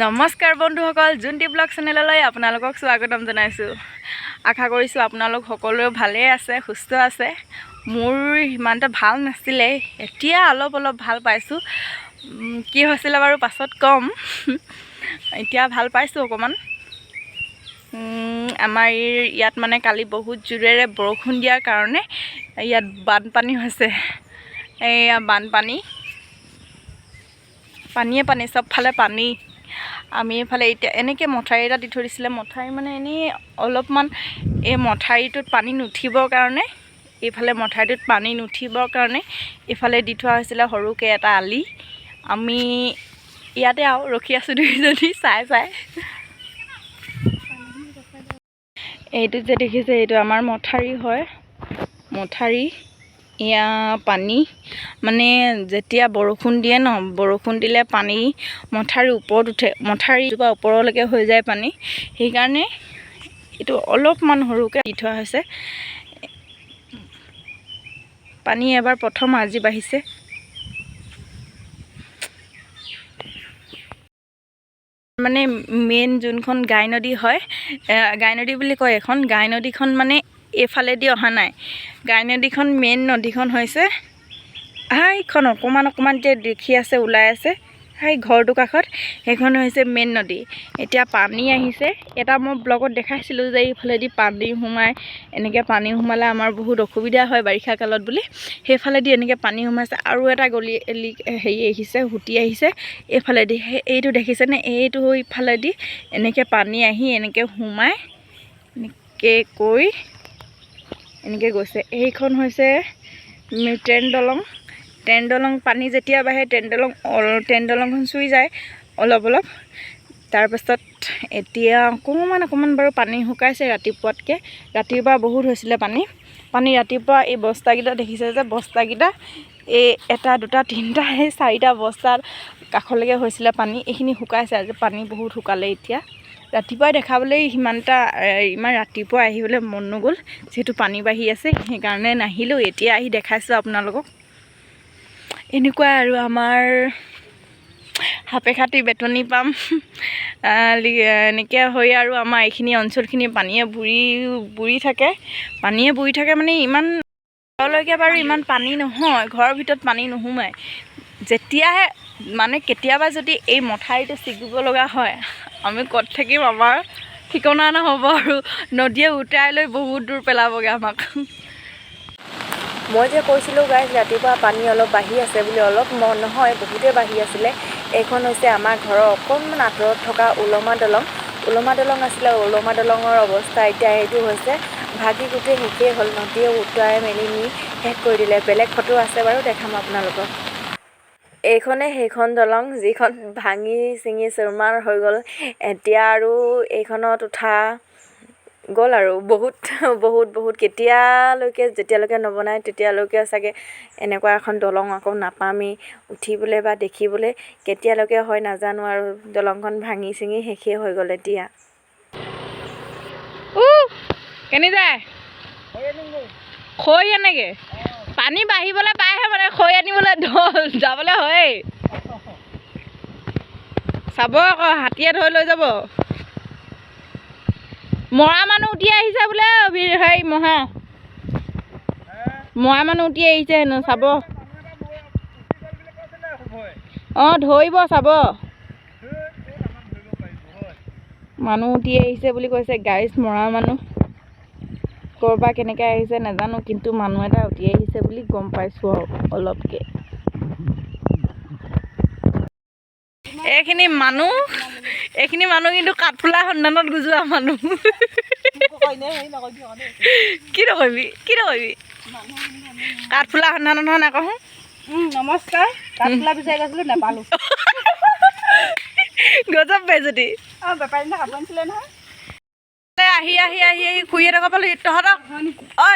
নমস্কাৰ বন্ধুসকল, জুন্তি ব্লগ চেনেললৈ আপোনালোকক স্বাগতম জনাইছোঁ। আশা কৰিছোঁ আপোনালোক সকলোৱে ভালে আছে, সুস্থ আছে। মোৰ ইমানটা ভাল নাছিলে, এতিয়া অলপ ভাল পাইছোঁ। কি হৈছিলে বাৰু পাছত ক'ম। এতিয়া ভাল পাইছোঁ অকণমান। আমাৰ ইয়াত মানে কালি বহুত জোৰেৰে বৰষুণ দিয়াৰ কাৰণে ইয়াত বানপানী হৈছে। এয়া বানপানী, পানী চবফালে পানী। আমি এইফালে এতিয়া এনেকৈ মঠাৰি এটা দি থৈ দিছিলে। মঠাৰি মানে এনেই অলপমান এই মঠাৰিটোত পানী নুঠিবৰ কাৰণে, এইফালে মঠাৰিটোত পানী নুঠিবৰ কাৰণে এইফালে দি থোৱা হৈছিলে সৰুকৈ এটা আলি। আমি ইয়াতে আৰু ৰখি আছোঁ দুইজনী চাই। এইটো যে দেখিছে, এইটো আমাৰ মঠাৰি হয়। মঠাৰি এয়া পানী মানে যেতিয়া বৰষুণ দিয়ে ন, বৰষুণ দিলে পানী মঠাৰিৰ ওপৰত উঠে, মঠাৰিৰ পৰা ওপৰলৈকে হৈ যায় পানী। সেইকাৰণে এইটো অলপমান সৰুকৈ দি থোৱা হৈছে। পানী এবাৰ প্ৰথম আজি বাঢ়িছে। মানে মেইন যোনখন গাই নদী হয়, গাই নদী বুলি কয় এখন। গাই নদীখন মানে এইফালেদি অহা নাই। গাই নদীখন মেইন নদীখন হৈছে এইখন অকণমান যে দেখি আছে ওলাই আছে সেই ঘৰটোৰ কাষত, সেইখন হৈছে মেইন নদী। এতিয়া পানী আহিছে। এটা মই ব্লগত দেখাইছিলোঁ যে এইফালেদি পানী সোমাই, এনেকৈ পানী সোমালে আমাৰ বহুত অসুবিধা হয় বাৰিষা কালত বুলি। সেইফালেদি এনেকৈ পানী সোমাইছে। আৰু এটা হেৰি আহিছে, সুতি আহিছে এইফালেদি। এইটো দেখিছেনে? এইটো ইফালেদি এনেকৈ পানী আহি এনেকৈ সোমাই এনেকৈ কৈ এনেকৈ গৈছে। এইখন হৈছে ট্ৰেইন দলং। পানী যেতিয়া বাঢ়ে ট্ৰেইন দলংখন চুই যায় অলপ। তাৰপাছত এতিয়া অকণমান বাৰু পানী শুকাইছে ৰাতিপুৱাতকৈ। ৰাতিপুৱা বহুত হৈছিলে পানী ৰাতিপুৱা। এই বস্তাকেইটা দেখিছে যে, বস্তাকেইটা এই 1, 2, 3, এই 4টা বস্তাত কাষলৈকে হৈছিলে পানী। এইখিনি শুকাইছে আজি, পানী বহুত শুকালে এতিয়া। ৰাতিপুৱাই দেখাবলৈ ইমান ৰাতিপুৱা আহিবলৈ মন নগ'ল, যিহেতু পানী বাঢ়ি আছে। সেইকাৰণে নাহিলোঁ। এতিয়া আহি দেখাইছোঁ আপোনালোকক। এনেকুৱা আৰু আমাৰ সাপে খাতি বেতনি পাম এনেকৈ হৈ আৰু আমাৰ এইখিনি অঞ্চলখিনি পানীয়ে বুৰি থাকে। মানে ইমান ঘৰলৈকে বাৰু ইমান পানী নহয়, ঘৰৰ ভিতৰত পানী নোসোমায়। যেতিয়াহে মানে কেতিয়াবা যদি এই মঠাৰিটো ছিগিব লগা হয়, আমি ক'ত থাকিম আমাৰ ঠিকনা নহ'ব। আৰু নদীয়ে উটাই লৈ বহুত দূৰ পেলাবগৈ আমাক। মই যে কৈছিলোঁ গাইজ, ৰাতিপুৱা পানী অলপ বাঢ়ি আছে বুলি। অলপ নহয়, বহুতেই বাঢ়ি আছিলে। এইখন হৈছে আমাৰ ঘৰৰ অকণমান আঁতৰত থকা ওলমা দলং আছিলে। ওলমা দলঙৰ অৱস্থা এতিয়া এইটো হৈছে, ভাগি গোটেই শেষেই হ'ল। নদীয়ে উটুৱাই মেলি নি শেষ কৰি দিলে। বেলেগ ফটো আছে বাৰু, দেখাম আপোনালোকক। এইখনে সেইখন দলং যিখন ভাঙি চিঙি চুৰমাৰ হৈ গ'ল। এতিয়া আৰু এইখনত উঠা গ'ল আৰু বহুত যেতিয়ালৈকে নবনায় তেতিয়ালৈকে চাগে এনেকুৱা এখন দলং আকৌ নাপামেই উঠিবলৈ বা দেখিবলৈ। কেতিয়ালৈকে হয় নাজানো আৰু। দলংখন ভাঙি চিঙি শেষেই হৈ গ'ল এতিয়া। কেনি যায়? খৰি আনেগৈ। পানী বাঢ়িবলৈ পাইহে মানে খৰি আনিবলৈ যাবলৈ হয়েই। চাব আকৌ, হাতীয়ে ধৰি লৈ যাব। মৰা মানুহ উঠি আহিছে বোলে। হেৰি মৰা মানুহ উঠি আহিছে হেনো, চাব। ধৰিব, চাব। মানুহ উঠি আহিছে বুলি কৈছে গাইজ, মৰা মানুহ। ক'ৰবাৰ কেনেকৈ আহিছে নাজানো, কিন্তু মানুহ এটা উঠি আহিছে বুলি গম পাইছোঁ আৰু অলপকৈ। এইখিনি মানুহ কিন্তু কাঠফুলা সন্ধানত গুজোৱা মানুহ। কি নকৰিবি কাঠফুলা সন্ধানত নহয় নকওঁ। নমস্কাৰ, কাঠফুলা বিচাৰি গৈছিলোঁ, নেপালোঁ। গজব বেজতি। বেপাৰী খাব আনিছিলে নহয়। আহি খুৰীহঁতৰ পালোঁ।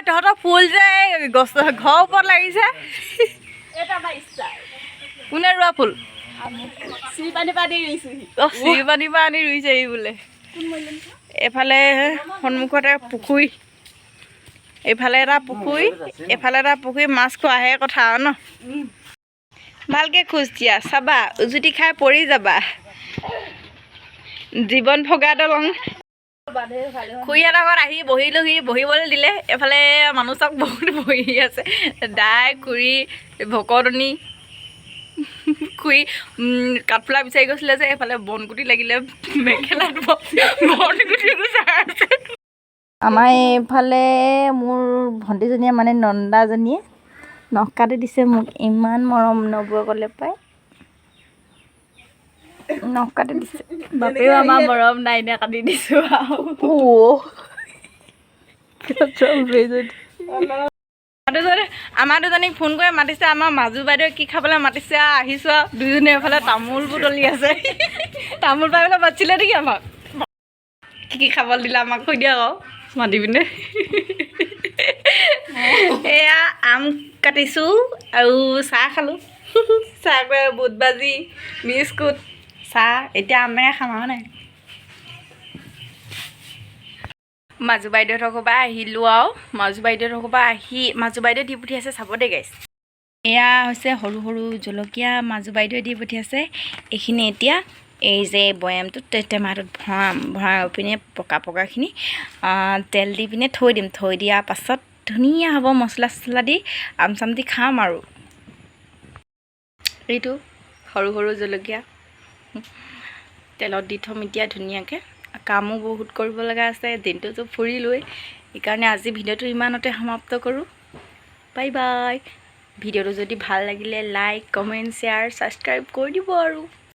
তহঁতৰ ফুল যে গছ ঘৰৰ ওপৰত লাগিছে। কোনে ৰোৱা ফুল? চিৰিপানীৰ পৰা আনি ৰুইছেহি বোলে। এইফালে সন্মুখতে পুখুৰী, এইফালে এটা পুখুৰী, মাছ খোৱাহে কথা আৰু ন। ভালকৈ খোজ দিয়া, চাবা উজুতি খাই পৰি যাবা। জীৱন ভগা দলং খুৰীহঁতৰ ঘৰত আহি বহিলোহি বহিবলৈ দিলে এফালে মানুহ চব বহুত বহি আছে দাই খুৰী ভকতনি খুৰী কাঠফুলা বিচাৰি গৈছিলে যে এফালে বনগুটি লাগিলে মেখেলাত বনগুটি গুচাই আছে আমাৰ এইফালে মোৰ ভণ্টিজনীয়ে মানে নন্দাজনীয়ে নখ কাটি দিছে মোক ইমান মৰম নবৌৱে ক'লে পাই নখ কাটি দিছে বাপেও আমাৰ মৰম নাই নে কাটি দিছোঁ আমাৰ দুজনীক ফোন কৰি মাতিছে আমাৰ মাজু বাইদেৱে কি খাবলৈ মাতিছে আহিছোঁ আৰু দুজনী এফালে তামোল বুটলি আছে তামোল পাই পেলাই মাতিছিলে নেকি আমাক কি খাবলৈ দিলে আমাক কৈ দিয়া আকৌ মাতি পিনে এয়া আম কাটিছোঁ আৰু চাহ খালোঁ চাহ বুট ভাজি বিস্কুট চাহ এতিয়া আমেৰে খাম আৰু নাই মাজু বাইদেউহঁতৰ ঘৰৰ পৰা আহিলোঁ আৰু মাজু বাইদেউহঁতৰ ঘৰৰ পৰা আহি মাজু বাইদেৱে দি পঠিয়াইছে চাব দে গাইছ এয়া হৈছে সৰু সৰু জলকীয়া মাজু বাইদেৱে দি পঠিয়াইছে এইখিনি এতিয়া এই যে বৈয়ামটোত টেমাটোত ভৰাই পিনে পকা পকাখিনি তেল দি পিনে থৈ দিম থৈ দিয়াৰ পাছত ধুনীয়া হ'ব মছলা চছলা দি আম চাম দি খাম আৰু এইটো সৰু সৰু জলকীয়া তেলত দি থ'ম এতিয়া ধুনীয়াকৈ কামো বহুত কৰিব লগা আছে দিনটোতো ফুৰিলোৱেই সেইকাৰণে আজি ভিডিঅ'টো ইমানতে সমাপ্ত কৰোঁ বাই বাই ভিডিঅ'টো যদি ভাল লাগিলে লাইক কমেণ্ট শ্বেয়াৰ ছাবস্ক্ৰাইব কৰি দিব আৰু